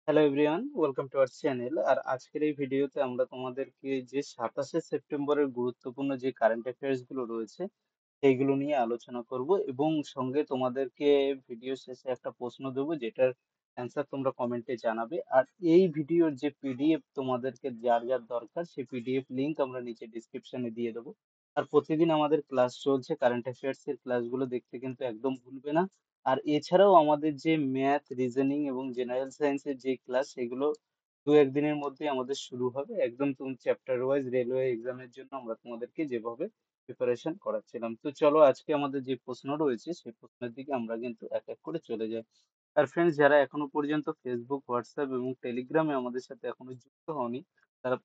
Hello everyone, welcome to our channel. আর আজকের এই ভিডিওতে আমরা তোমাদেরকে যে 27শে সেপ্টেম্বরের গুরুত্বপূর্ণ যে কারেন্ট অ্যাফেয়ার্স গুলো রয়েছে সেইগুলো নিয়ে আলোচনা করব এবং সঙ্গে তোমাদেরকে ভিডিও শেষে একটা প্রশ্ন দেবো যেটার অ্যান্সার তোমরা কমেন্টে জানাবে। আর এই ভিডিওর যে পিডিএফ তোমাদেরকে যার যার দরকার সেই পিডিএফ লিংক আমরা নিচে ডিসক্রিপশনে দিয়ে দেবো। আর প্রতিদিন আমাদের ক্লাস চলছে, কারেন্ট অ্যাফেয়ার্স এর ক্লাসগুলো দেখতে কিন্তু একদম ভুলবে না। আর এছাড়াও আমাদের যে ম্যাথ, রিজনিং এবং জেনারেল সায়েন্সের যে ক্লাস সেগুলো দু একদিনের মধ্যে আমাদের শুরু হবে। একদম তুমি চ্যাপ্টার ওয়াইজ রেলওয়ে এক্সামের জন্য আমরা তোমাদেরকে যেভাবে প্রিপারেশন করাচ্ছিলাম। তো চলো আজকে আমাদের যে প্রশ্ন রয়েছে সেই প্রশ্নের দিকে আমরা কিন্তু এক এক করে চলে যাই। আর ফ্রেন্ডস, যারা এখনো পর্যন্ত ফেসবুক, হোয়াটসঅ্যাপ এবং টেলিগ্রামে আমাদের সাথে এখনো যুক্ত হওনি, তারা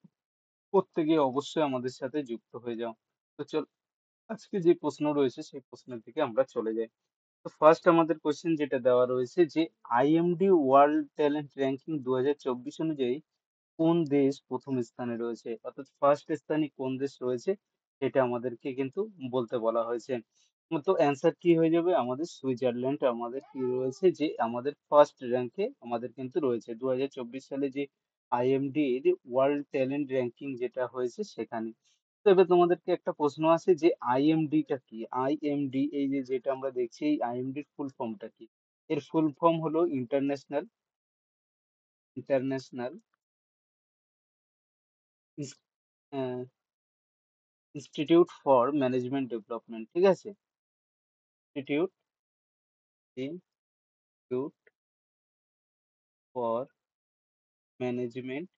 প্রত্যেকে অবশ্যই আমাদের সাথে যুক্ত হয়ে যাও। তো চল আজকে যে প্রশ্ন রয়েছে সেই প্রশ্নের দিকে আমরা চলে যাই। তো ফার্স্ট আমাদের কোশ্চেন যেটা দেওয়া রয়েছে যে আইএমডি ওয়ার্ল্ড ট্যালেন্ট র্যাঙ্কিং 2024 অনুযায়ী কোন দেশ প্রথম স্থানে রয়েছে, অর্থাৎ ফার্স্ট স্থানে কোন দেশ রয়েছে সেটা আমাদেরকে কিন্তু বলতে বলা হয়েছে। তো অ্যান্সার কি হয়ে যাবে, আমাদের সুইজারল্যান্ড আমাদের কি রয়েছে যে আমাদের ফার্স্ট র্যাঙ্কে আমাদের কিন্তু রয়েছে 2024 সালে যে আইএমডি ওয়ার্ল্ড ট্যালেন্ট র্যাঙ্কিং যেটা হয়েছে সেখানে। তো এবার তোমাদেরকে একটা প্রশ্ন আছে যে আইএমডি টা কি। আইএমডি এই যে যেটা আমরা দেখছি, এই আইএমডির ফুল ফর্মটা কি? এর ফুল ফর্ম হলো international international institute for management development, ঠিক আছে? Institute institute for management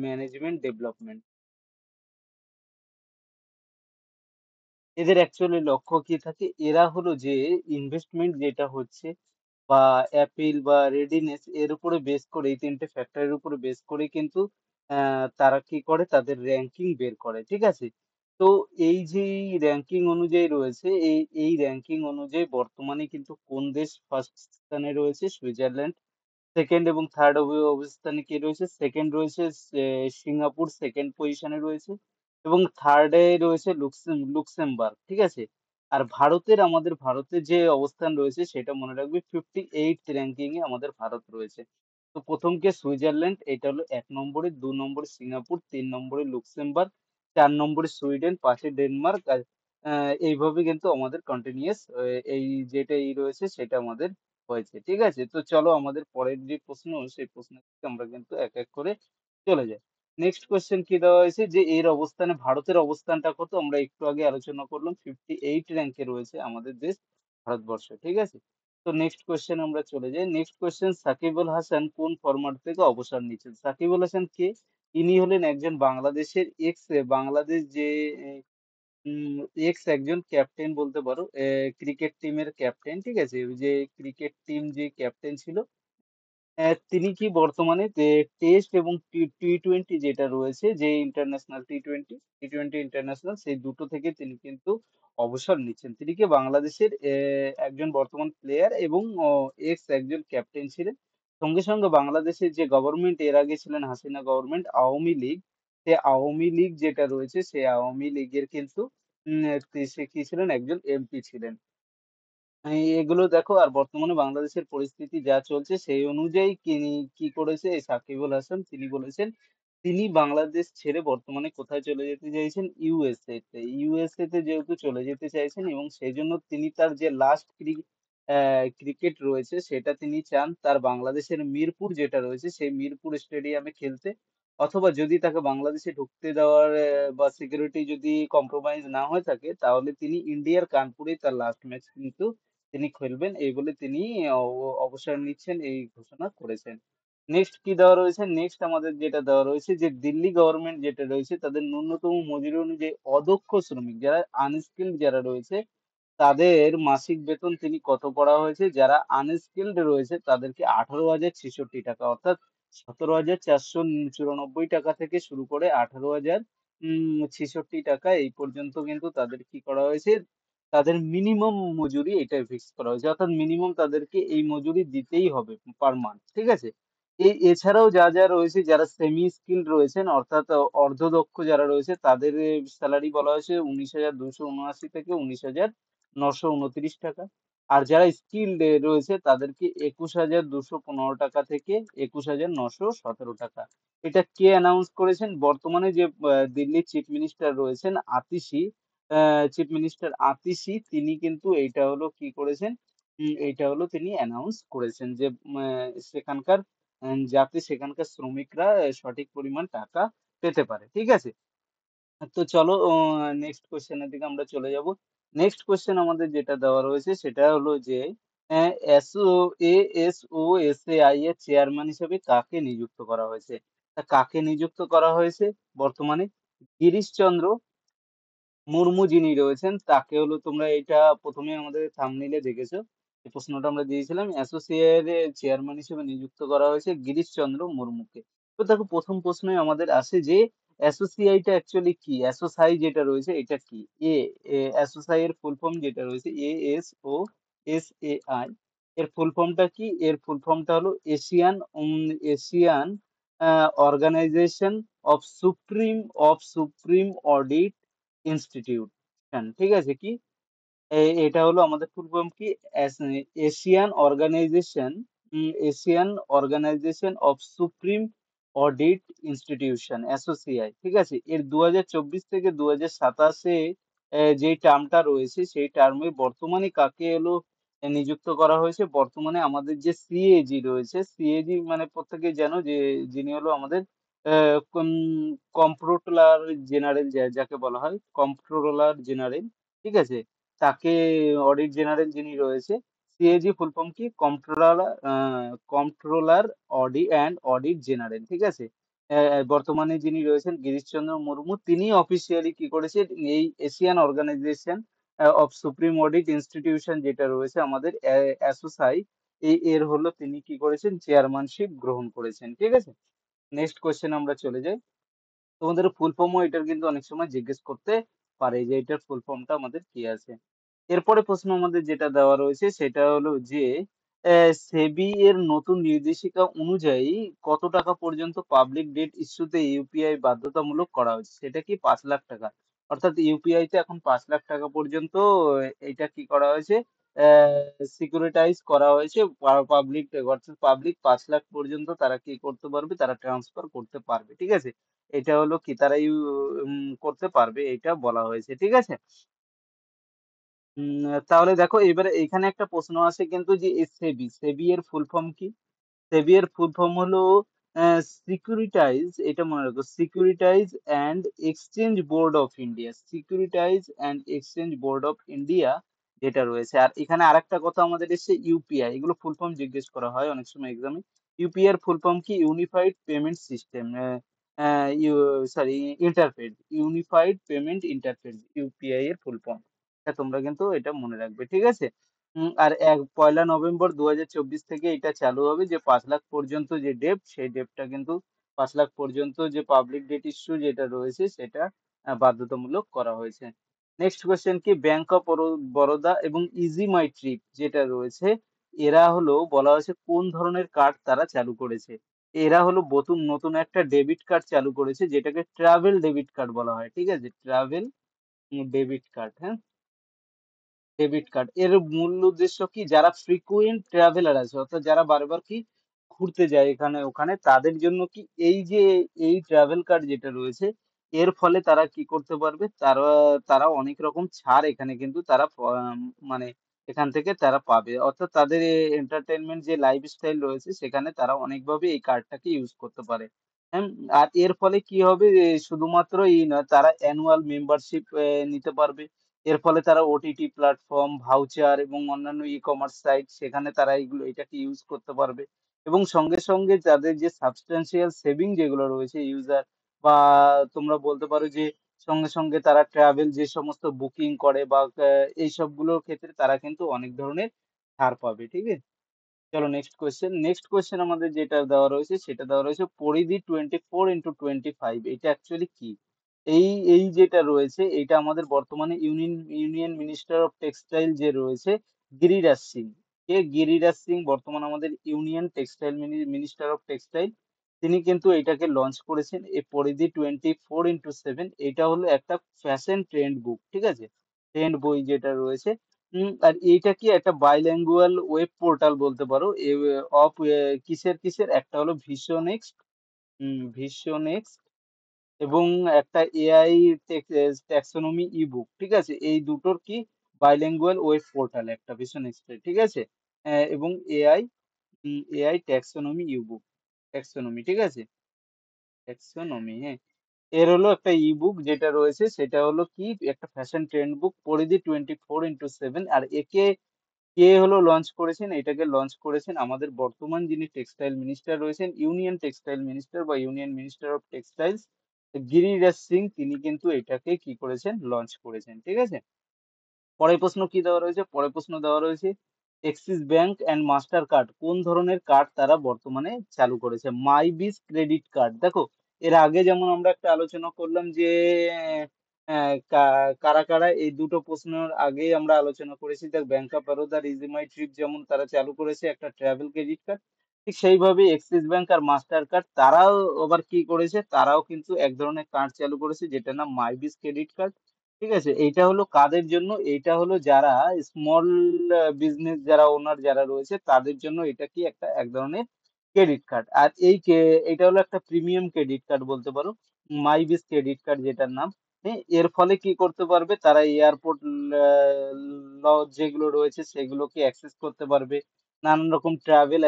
management development. এদের অ্যাকচুয়ালি লক্ষ্য কি থাকে, এরা হলো যে ইনভেস্টমেন্ট যেটা হচ্ছে বা অ্যাপিল বা রেডিনেস এর উপরে বেস করে, এই তিনটে ফ্যাক্টরের উপরে বেস করে কিন্তু তারা কি করে, তাদের র্যাঙ্কিং বের করে, ঠিক আছে? তো এই যে র্যাঙ্কিং অনুযায়ী রয়েছে, এই র্যাঙ্কিং অনুযায়ী বর্তমানে কিন্তু কোন দেশ ফার্স্ট স্থানে রয়েছে? সুইজারল্যান্ড। সেকেন্ড এবং থার্ড অবস্থানে কে রয়েছে? সেকেন্ড রয়েছে সিঙ্গাপুর, সেকেন্ড পজিশনে রয়েছে। এবং থার্ডে রয়েছে লুক্সেমবার্গ, ঠিক আছে? আর আমাদের ভারতের যে অবস্থান রয়েছে সেটা মনে রাখবে, 58th র্যাঙ্কিং এ আমাদের ভারত রয়েছে। তো প্রথম কে সুইজারল্যান্ড, এটা হলো 1 নম্বরে, 2 নম্বরে সিঙ্গাপুর, 3 নম্বরে লুক্সেমবার্গ, 4 নম্বরে সুইডেন, 5-এ ডেনমার্ক। আর এইভাবে কিন্তু আমাদের কন্টিনিউয়াস এই যেটা এই রয়েছে সেটা আমাদের হয়েছে, ঠিক আছে? তো চলো আমাদের পরের যে প্রশ্ন সেই প্রশ্নের দিকে আমরা কিন্তু এক এক করে চলে যাই। নেক্সট কোয়েশ্চেন কি দেওয়া হয়েছে যে এর অবস্থানে ভারতের অবস্থানটা কত? আমরা একটু আগে আলোচনা করলাম, 58 র্যাঙ্কে রয়েছে আমাদের দেশ ভারতবর্ষ, ঠিক আছে? তো নেক্সট কোয়েশ্চেন আমরা চলে যাই। নেক্সট কোয়েশ্চেন, সাকিব আল হাসান কোন ফরম্যাট থেকে অবসর নিচ্ছেন? সাকিব আল হাসান কে? ইনি হলেন একজন বাংলাদেশের বাংলাদেশ যে এক্স একজন ক্যাপ্টেন বলতে পারো, ক্রিকেট টিমের ক্যাপ্টেন, ঠিক আছে? ওই যে ক্রিকেট টিম যে ক্যাপ্টেন ছিল, তিনি কি বর্তমানে টেস্ট এবং টি টি টোয়েন্টি যেটা রয়েছে, যে ইন্টারন্যাশনাল টি টোয়েন্টি ইন্টারন্যাশনাল, সেই দুটো থেকে তিনি কিন্তু অবসর নিচ্ছেন। তিনি কি বাংলাদেশের একজন বর্তমান প্লেয়ার এবং এক্স একজন ক্যাপ্টেন ছিলেন। সঙ্গে সঙ্গে বাংলাদেশের যে গভর্নমেন্ট এর আগে ছিলেন হাসিনা গভর্নমেন্ট, আওয়ামী লীগ, সে আওয়ামী লীগ যেটা রয়েছে সেই আওয়ামী লীগের কিন্তু সে কি ছিলেন, একজন এমপি ছিলেন। এগুলো দেখো। আর বর্তমানে বাংলাদেশের পরিস্থিতি যা চলছে সেই অনুযায়ী তিনি কি করেছে, এই সাকিবুল হাসান তিনি বলেছেন তিনি বাংলাদেশ ছেড়ে বর্তমানে কোথায় চলে যেতে চাইছেন? ইউএসএ তে। ইউএসএ তে যেহেতু চলে যেতে চাইছেন এবং সেই জন্য তিনি তার যে লাস্ট ক্রিকেট রয়েছে সেটা তিনি চান তার বাংলাদেশের মিরপুর যেটা রয়েছে সেই মিরপুর স্টেডিয়ামে খেলতে। অথবা যদি তাকে বাংলাদেশে ঢুকতে দেওয়ার বা সিকিউরিটি যদি কম্প্রোমাইজ না হয়ে থাকে, তাহলে তিনি ইন্ডিয়ার কানপুরে তার লাস্ট ম্যাচ কিন্তু তিনি খেলবেন, এই বলে তিনি অবসর নিচ্ছেন, এই ঘোষণা করেছেন। নেক্সট কি দেওয়া রয়েছে? নেক্সট আমাদের যেটা দেওয়া রয়েছে যে দিল্লি গভর্নমেন্ট যেটা রয়েছে তাদের ন্যূনতম মজুরি অনুযায়ী অদক্ষ শ্রমিক যারা আনস্কিল্ড যারা রয়েছে তাদের মাসিক বেতন তিনি কত করা হয়েছে? যারা আনস্কিল্ড রয়েছে তাদেরকে 18,066 টাকা, অর্থাৎ 17,494 টাকা থেকে শুরু করে 18,066 টাকা এই পর্যন্ত কিন্তু তাদের কি করা হয়েছে, তাদের মিনিমাম মজুরি এটাই ফিক্স করা হয়েছে, অর্থাৎ মিনিমাম তাদেরকে এই মজুরি দিতেই হবে পার মান্থ, ঠিক আছে? এছাড়াও যা যা রয়েছে, যারা সেমি স্কিল্ড রয়েছেন অর্থাৎ অর্ধদক্ষ যারা রয়েছে তাদের স্যালারি বলা হয়েছে 19,279 থেকে 19,929 টাকা। আর যারা স্কিল্ড রয়েছে তাদেরকে 21,215 টাকা থেকে 21,917 টাকা। এটা কে অ্যানাউন্স করেছেন? বর্তমানে যে দিল্লির চিফ মিনিস্টার রয়েছেন আতিশি, চিফ মিনিস্টার আতিশি তিনি কিন্তু এইটা হলো কি করেছেন, এইটা হলো তিনি অ্যানাউন্স করেছেন যে সেখানকার যাতে সেখানকার শ্রমিকরা সঠিক পরিমাণ টাকা পেতে পারে। ঠিক আছে? তো চলো নেক্সট কোশ্চেনের দিকে আমরা চলে যাব। নেক্সট কোশ্চেন আমাদের যেটা দেওয়া রয়েছে সেটা হলো যে এসও এএসওএসএআই এর চেয়ারম্যান হিসেবে কাকে নিযুক্ত করা হয়েছে? তা কাকে নিযুক্ত করা হয়েছে বর্তমানে? গিরিশচন্দ্র মুর্মু যিনি রয়েছেন তাকে হলো, তোমরা এটা প্রথমে আমাদের থাম্বনেইলে দেখেছো, এই প্রশ্নটা আমরা দিয়েছিলাম, অ্যাসোসিয়েট এর চেয়ারম্যান হিসেবে নিযুক্ত করা হয়েছে গিরিশচন্দ্র মুর্মুকে। তো দেখো প্রথম প্রশ্নই আমাদের আসে যে অ্যাসোসিয়েটটা অ্যাকচুয়ালি কি, অ্যাসোসাই যেটা রয়েছে এটা কি? এ অ্যাসোসাই এর ফুল ফর্ম যেটা রয়েছে ASOSAI, এর ফুল ফর্মটা কি? এর ফুল ফর্মটা হলো Asian organisation of supreme audit institution. ঠিক আছে? কি এটা হলো আমাদের ফুল ফর্ম কি? Asian organisation Asian organisation of supreme audit institution, ASOSAI. ঠিক আছে? এর 2024 থেকে 2027 যে টার্মটা রয়েছে সেই টার্মে বর্তমানে কাকে হলো নিযুক্ত করা হয়েছে? বর্তমানে আমাদের যে সিএজি রয়েছে, সিএজি মানে প্রত্যেকে জানো যে যিনি হলো আমাদের কম্প্ট্রোলার জেনারেল, যাকে বলা হয় কম্প্ট্রোলার জেনারেল। ঠিক আছে? তাকে অডিট জেনারেল যিনি রয়েছে, সিএজি ফুল ফর্ম কি? কম্ট্রোলার অডিট জেনারেল। ঠিক আছে? বর্তমানে যিনি রয়েছেন গিরিশচন্দ্র মুর্মু, তিনি অফিসিয়ালি কি করেছেন, এই Asian organisation of supreme audit Institution যেটা রয়েছে আমাদের অ্যাসোসাই, এর হলো তিনি কি করেছেন, চেয়ারম্যানশিপ গ্রহণ করেছেন। ঠিক আছে? নেক্সট কোয়েশ্চেন আমরা চলে যাই। তোমাদের ফুল ফর্মও এটার কিন্তু অনেক সময় জিজ্ঞেস করতে পারে যে এটার ফুল ফর্মটা আমাদের কি আছে। এরপরে প্রশ্ন আমাদের যেটা দেওয়া রয়েছে সেটা হলো যে সেবি এর নতুন নির্দেশিকা অনুযায়ী কত টাকা পর্যন্ত পাবলিক ডেট ইস্যুতে ইউপিআই বাধ্যতামূলক করা হয়েছে? সেটা কি? 5 লাখ টাকা। অর্থাৎ ইউপিআই তে এখন 5 লাখ টাকা পর্যন্ত এটা কি করা হয়েছে, সিকিউরিটাইজ করা হয়েছে। পাবলিক, অর্থাৎ পাবলিক 5 লাখ পর্যন্ত তারা কি করতে পারবে, তারা ট্রান্সফার করতে পারবে। ঠিক আছে? এটা হলো কি তারা করতে পারবে, এটা বলা হয়েছে। ঠিক আছে? তাহলে দেখো এবারে এখানে একটা প্রশ্ন আছে কিন্তু যে সেবি, সেবি এর ফুল ফর্ম কি? সেবি এর ফুল ফর্ম হলো সিকিউরিটাইজ, এটা মনে রাখো, securitize and exchange board of India, securitize and exchange board of India যেটা রয়েছে। আর এখানে আরেকটা কথা আমাদের এসে ইউপিআই, এগুলো ফুল ফর্ম জিজ্ঞেস করা হয় অনেক সময় এক্সামে। ইউপিআই এর ফুল ফর্ম কি? Unified payment system, sorry interface, unified payment interface, UPI এর ফুল ফর্ম। তোমরা কিন্তু এটা মনে রাখবে। ঠিক আছে? আর 1 নভেম্বর 2024 থেকে এটা চালু হবে যে 5 লাখ পর্যন্ত যে ডেপ্ট, সেই ডেপ্টটা কিন্তু 5 লাখ পর্যন্ত যে পাবলিক ডেট ইস্যু যেটা রয়েছে সেটা বাধ্যতামূলক করা হয়েছে। নেক্সট কোয়েশ্চেন কি? ব্যাংক অফ বরোদা এবং ইজি মাই ট্রিপ যেটা রয়েছে, এরা হলো বলা হয়েছে কোন ধরনের কার্ড তারা চালু করেছে? এরা হলো নতুন নতুন একটা ডেবিট কার্ড চালু করেছে যেটাকে ট্রাভেল ডেবিট কার্ড বলা হয়। ঠিক আছে? ট্রাভেল ডেবিট কার্ড, হ্যাঁ, ডেবিট কার্ড। এর মূল উদ্দেশ্য কি? যারা ফ্রিকুয়েন্ট ট্রাভেলার আছে, অর্থাৎ যারা বারবার কি ঘুরতে যায় এখানে ওখানে, তাদের জন্য কি এই যে এই ট্রাভেল কার্ড যেটা রয়েছে, এর ফলে তারা কি করতে পারবে, তারা তারা অনেক রকম ছাড় এখানে কিন্তু তারা মানে এখান থেকে তারা পাবে। অর্থাৎ তাদের এন্টারটেনমেন্ট যে লাইফস্টাইল রয়েছে সেখানে তারা অনেকভাবে এই কার্ডটাকে ইউজ করতে পারে। হ্যাঁ, আর এর ফলে কি হবে, শুধুমাত্র এই নয়, তারা অ্যানুয়াল মেম্বারশিপ নিতে পারবে। এর ফলে তারা ওটিটি প্ল্যাটফর্ম, ভাউচার এবং অন্যান্য ই-কমার্স সাইট, সেখানে তারা এটাকে ইউজ করতে পারবে। এবং সঙ্গে সঙ্গে তাদের যে সাবস্টেন্সিয়াল সেভিং যেগুলো রয়েছে ইউজার, বা তোমরা বলতে পারো যে সঙ্গে সঙ্গে তারা ট্রাভেল যে সমস্ত বুকিং করে বা এই সবগুলোর ক্ষেত্রে তারা কিন্তু অনেক ধরনের ছাড় পাবে। ঠিক আছে? চলো নেক্সট কোয়েশ্চেন। নেক্সট কোয়েশ্চেন আমাদের যেটা দেওয়া রয়েছে সেটা দেওয়া রয়েছে পরিধি 24x25, এটা অ্যাকচুয়ালি কি? এই এই যেটা রয়েছে এটা আমাদের বর্তমানে ইউনিয়ন মিনিস্টার অফ টেক্সটাইল যে রয়েছে গিরিরাজ সিং, কে? গিরিরাজ সিং বর্তমানে আমাদের union textile minister of textile, তিনি কিন্তু এটাকে লঞ্চ করেছেন। এই পরিধি 24x7, এটা হলো একটা ফ্যাশন ট্রেন্ড বুক। ঠিক আছে? ট্রেন্ড বই যেটা রয়েছে, আর এইটা কি একটা বাইল্যাঙ্গুয়াল ওয়েব পোর্টাল বলতে পারো। অফ কিসের কিসের, একটা হলো ভিশনেক্স, ভিশনেক্স, এবং একটা এআই ট্যাক্সোনমি ইবুক, ঠিক আছে? এই দুটোর কি বাইল্যাঙ্গুয়াল ওয়েব পোর্টাল একটা ভিশনেক্স, ঠিক আছে? এবং AI, AI taxonomy ebook, taxonomy, ঠিক আছে? ট্যাক্সোনমি, হ্যাঁ। এর হলো একটা ইবুক যেটা রয়েছে সেটা হলো কি একটা ফ্যাশন ট্রেন্ড বুক, পরিধি 24x7। আর একে কে হলো লঞ্চ করেছেন, এটাকে লঞ্চ করেছেন আমাদের বর্তমান যিনি টেক্সটাইল মিনিস্টার রয়েছেন, ইউনিয়ন টেক্সটাইল মিনিস্টার বা union minister of textiles, Giriraj Singh, তিনি কিন্তু এটাকে কি করেছেন, লঞ্চ করেছেন, ঠিক আছে? পরের প্রশ্ন কি দেওয়া রয়েছে, পরের প্রশ্ন দেওয়া রয়েছে axis bank and master card কোন ধরনের কার্ড তারা বর্তমানে চালু করেছে? মাইবিজ ক্রেডিট কার্ড। দেখো, এর আগে যেমন আমরা একটা আলোচনা করলাম যে কারা কারা, এই দুটো প্রশ্নের আগে আমরা আলোচনা করেছি, দেখ ব্যাংক অফ বরোদা রিজিমাই ট্রিপ যেমন তারা চালু করেছে একটা ট্রাভেল ক্রেডিট কার্ড, ঠিক সেইভাবে এক্সিস ব্যাংক আর মাস্টার কার্ড তারাও আবার কি করেছে, তারাও কিন্তু এক ধরনের কার্ড চালু করেছে যেটার নাম মাইবিজ ক্রেডিট কার্ড, ঠিক আছে? এইটা হলো কাদের জন্য, এইটা হলো যারা স্মল বিজনেস, যারা ওনার যারা রয়েছে তাদের জন্য এটা কি একটা এক ধরনের ক্রেডিট কার্ড। আর এটা হলো একটা প্রিমিয়াম ক্রেডিট কার্ড বলতে পারো, মাইবিজ ক্রেডিট কার্ড যেটার নাম। হ্যাঁ, এর ফলে কি করতে পারবে তারা, এয়ারপোর্ট লজ যেগুলো রয়েছে সেগুলোকে অ্যাক্সেস করতে পারবে, নানান রকম ট্রাভেল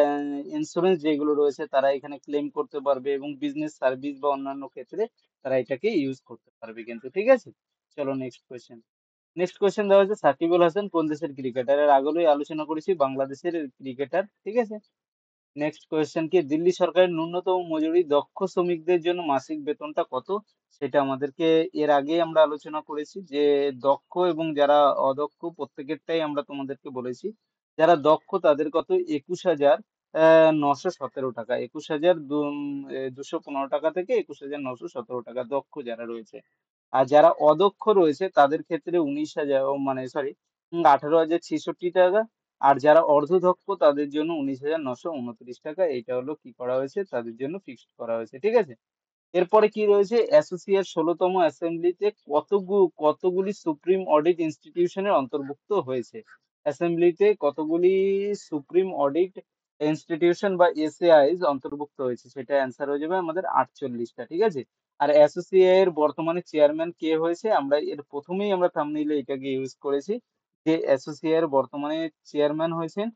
ইন্স্যুরেন্স যেগুলো রয়েছে তারা এখানে ক্লেম করতে পারবে, এবং বিজনেস সার্ভিস বা অন্যান্য ক্ষেত্রে তারা এটাকে ইউজ করতে পারবে কিন্তু, ঠিক আছে? চলো নেক্সট কোয়েশ্চেন। নেক্সট কোয়েশ্চেন দেওয়া হচ্ছে সাকিব আল হাসান কোন দেশের ক্রিকেটার? এর আগেই আলোচনা করেছি, বাংলাদেশের ক্রিকেটার, ঠিক আছে? নেক্সট কোয়েশ্চেন কি, দিল্লি সরকারের ন্যূনতম মজুরি দক্ষ শ্রমিকদের জন্য মাসিক বেতনটা কত? সেটা আমাদেরকে এর আগে আমরা আলোচনা করেছি যে দক্ষ এবং যারা অদক্ষ প্রত্যেকেরটাই আমরা তোমাদেরকে বলেছি। যারা দক্ষ তাদের কত, 21,917 টাকা, 21,215 টাকা থেকে 21,917 টাকা, দক্ষ যারা রয়েছে। আর যারা অদক্ষ রয়েছে তাদের ক্ষেত্রে 19,000, মানে সরি, 18,066 টাকা। আর যারা অর্ধদক্ষ তাদের জন্য 19,929 টাকা, এটা হলো কি করা হয়েছে, তাদের জন্য ফিক্সড করা হয়েছে, ঠিক আছে? এরপরে কি রয়েছে, অ্যাসোসিয়েট 16তম অ্যাসেম্বলিতে কতগুলি সুপ্রিম অডিট ইনস্টিটিউশনের অন্তর্ভুক্ত হয়েছে? অ্যাসেম্বলিতে কতগুলি সুপ্রিম অডিট ইনস্টিটিউশন বা এসএআইজ অন্তর্ভুক্ত হয়েছে? সেটা অ্যান্সার হয়ে যাবে আমাদের 48টা, ঠিক আছে? আর অ্যাসোসিএ এর বর্তমানে চেয়ারম্যান কে হয়েছে, আমরা এর প্রথমেই আমরা থাম্বনেইলে এটাকে ইউজ করেছি যে অ্যাসোসিএ এর বর্তমানে চেয়ারম্যান হয়েছেন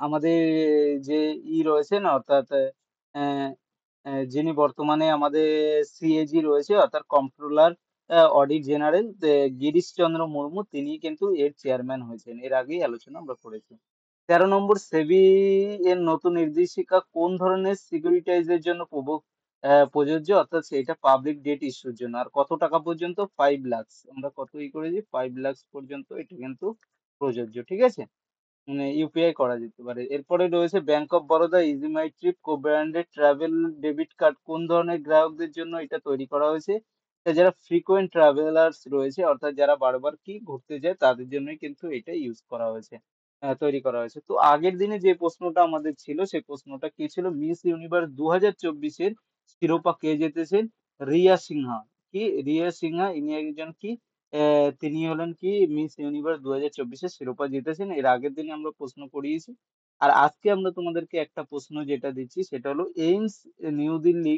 আমাদের যে রয়েছেন, অর্থাৎ আহ, যিনি বর্তমানে আমাদের সিএজি রয়েছে, অর্থাৎ কন্ট্রোলার অডিট জেনারেল গিরিশ চন্দ্র মুর্মু, তিনি কিন্তু এর চেয়ারম্যান হয়েছেন, এর আগেই আলোচনা আমরা করেছি। 13 নম্বর, সেবি এর নতুন নির্দেশিকা কোন ধরনের সিকিউরিটাইজের জন্য প্রযোজ্য, অর্থাৎ সেটা পাবলিক ডেট ইস্যুর জন্য। আর কত টাকা পর্যন্ত, 5 লাখ, আমরা কত করেছি, 5 লাখ পর্যন্ত এটা কিন্তু প্রযোজ্য, ঠিক আছে? মানে ইউপিআই করা যেতে পারে। এরপরে রয়েছে bank of Baroda easy my trip co branded travel debit card কোন ধরনের গ্রাহকদের জন্য এটা তৈরি করা হয়েছে? এটা যারা ফ্রিকোয়েন্ট ট্রাভেলার্স রয়েছে, অর্থাৎ যারা বারবার কি ঘুরতে যায় তাদের জন্যই কিন্তু এটা ইউজ করা হয়েছে, তৈরি করা হয়েছে। তো আগের দিনে যে প্রশ্নটা আমাদের ছিল সেই প্রশ্নটা কি ছিল, মিস ইউনিভার্স 2024-এর শিরোপা কে জিতেছেন? রিয়া সিনহা। কি রিয়া সিনহা, ইনি একজন কি তিনি হলেন কি মিস ইউনিভার্স 2024-এর শিরোপা জিতেছেন, এর আগের দিনে আমরা প্রশ্ন করিয়েছি। আর আজকে আমরা তোমাদেরকে একটা প্রশ্ন যেটা দিচ্ছি সেটা হলো এইমস নিউ দিল্লি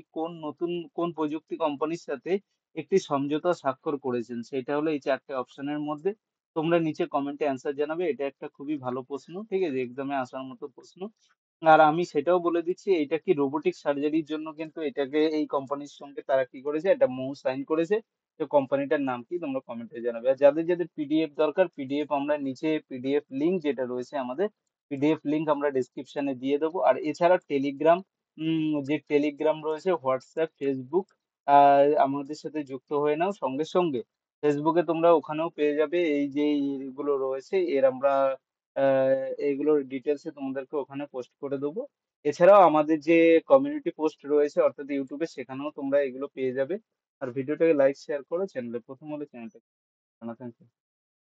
কোন প্রযুক্তি কোম্পানির সাথে একটি সমঝোতা স্বাক্ষর করেছেন? সেটা হলো এই চারটে অপশনের মধ্যে। তোমরা নিচে কমেন্টে অ্যান্সার জানাবে, এটা একটা খুবই ভালো প্রশ্ন, ঠিক আছে, এক্সামে আসার মতো প্রশ্ন। আর আমি সেটাও বলে দিচ্ছি, এটা কি রোবোটিক সার্জারির জন্য কিন্তু এটাকে এই কোম্পানির সঙ্গে তারা কি করেছে, একটা মৌ সাইন করেছে। তো কোম্পানিটার নাম কি তোমরা কমেন্টে জানাবে। আর যাদের যাদের পিডিএফ দরকার, পিডিএফ আমরা নিচে পিডিএফ লিংক যেটা রয়েছে আমাদের, পিডিএফ লিংক আমরা ডেসক্রিপশনে দিয়ে দেবো। আর এছাড়া টেলিগ্রাম, যে টেলিগ্রাম রয়েছে, হোয়াটসঅ্যাপ, ফেসবুক, আমাদের সাথে যুক্ত হয়ে নাও সঙ্গে সঙ্গে। ফেসবুকে তোমরা ওখানেও পেয়ে যাবে এই যে এইগুলো রয়েছে, এর আমরা এইগুলোর ডিটেলসে তোমাদেরকে ওখানে পোস্ট করে দেবো। এছাড়াও আমাদের যে কমিউনিটি পোস্ট রয়েছে অর্থাৎ ইউটিউবে, সেখানেও তোমরা এগুলো পেয়ে যাবে। আর ভিডিওটাকে লাইক শেয়ার করো, চ্যানেলে প্রথম হলে চ্যানেলটা জানাতে